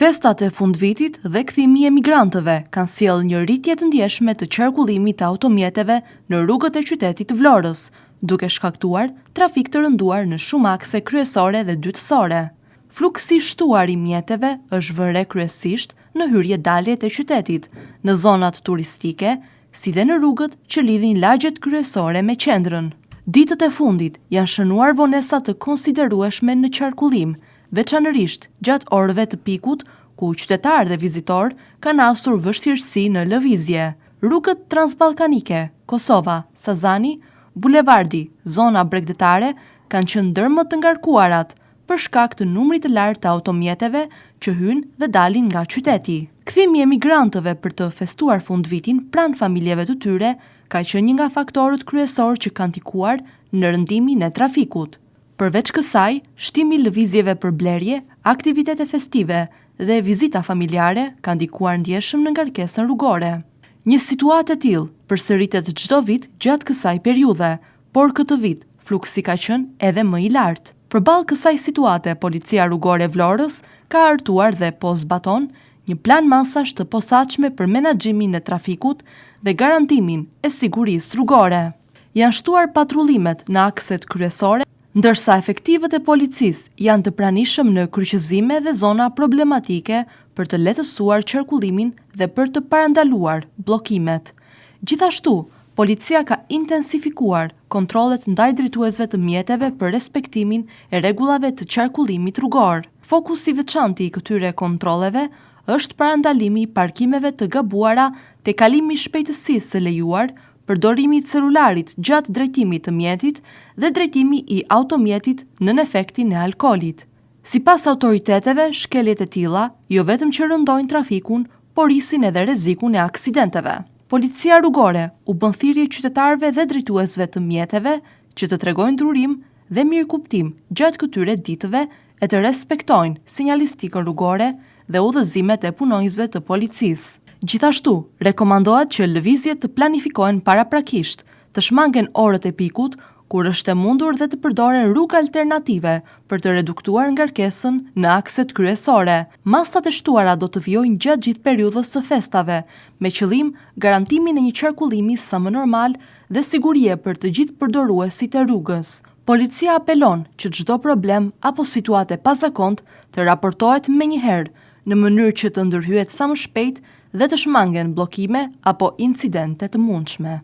Festat e fundvitit dhe kthimi i emigrantëve kanë sjellë një rritje të ndjeshme të qarkullimit të automjeteve në rrugët e qytetit të Vlorës, duke shkaktuar trafik të rënduar në shumë akse kryesore dhe dytësore. Fluksi i shtuar i mjeteve është vënë kryesisht në hyrje-dalje të qytetit, në zonat turistike, si dhe në rrugët që lidhin lagjet kryesore me qendrën. Ditët e fundit janë shënuar vonesa të konsiderueshme në qarkullim, veçanërisht gjatë orëve të pikut, ku qytetarë dhe vizitorë kanë hasur vështirësi në lëvizje. Rrugët transballkanike, Kosova, Sazani, bulevardi, zona bregdetare kanë qenë ndër më të ngarkuarat për shkak të numrit të lartë të automjeteve që hyjnë dhe dalin nga qyteti. Kthimi i emigrantëve për të festuar fundvitin pranë familjeve të tyre ka qenë një nga faktorët kryesorë që kanë ndikuar në rëndimin e trafikut. Përveç kësaj, shtimi i lëvizjeve për blerje, aktivitete festive dhe vizita familjare ka ndikuar ndjeshëm në ngarkesën rrugore. Një situatë e tillë përsëritet çdo vit gjatë kësaj periudhe, por këtë vit fluksi ka qenë edhe më i lartë. Përballë kësaj situate, Policia Rrugore e Vlorës ka hartuar dhe po zbaton një plan masash të posaçme për menaxhimin e trafikut dhe garantimin e sigurisë rrugore. Janë shtuar patrullimet në akset kryesore, ndërsa efektivët e policisë janë të pranishëm në kryqëzime dhe zona problematike për të lehtësuar qarkullimin dhe për të parandaluar bllokimet. Gjithashtu, policia ka intensifikuar kontrollet ndaj drejtuesve të mjeteve për respektimin e rregullave të qarkullimit rrugor. Fokusi i veçantë i këtyre kontrolleve është parandalimi i parkimeve të gabuara te kalimi i shpejtësisë së lejuar, përdorimi i celularit gjatë drejtimit të mjetit dhe drejtimi i automjetit nën efektin e alkoolit. Sipas autoriteteve, shkeljet e tilla jo vetëm që rëndojnë trafikun, por rrisin edhe rrezikun e aksidenteve. Policia Rrugore u bën thirrje qytetarëve dhe drejtuesve të mjeteve që të tregojnë durim dhe mirëkuptim gjatë këtyre ditëve e të respektojnë sinjalistikën rrugore dhe udhëzimet e punonjësve të policisë. Gjithashtu, rekomandohet që lëvizjet të planifikohen paraprakisht, të shmangen orët e pikut, kur është e mundur dhe të përdoren rrugë alternative për të reduktuar ngarkesën në akset kryesore. Masat e shtuara do të vijojnë gjatë gjithë periudhës së festave, me qëllim garantimin e një qarkullimi sa më normal dhe sigurie për të gjithë përdoruesit e rrugës. Policia apelon që çdo problem apo situatë pazakontë të raportohet menjëherë në mënyrë që të ndërhyet sa më shpejt dhe të shmangen bllokime apo incidente të mundshme.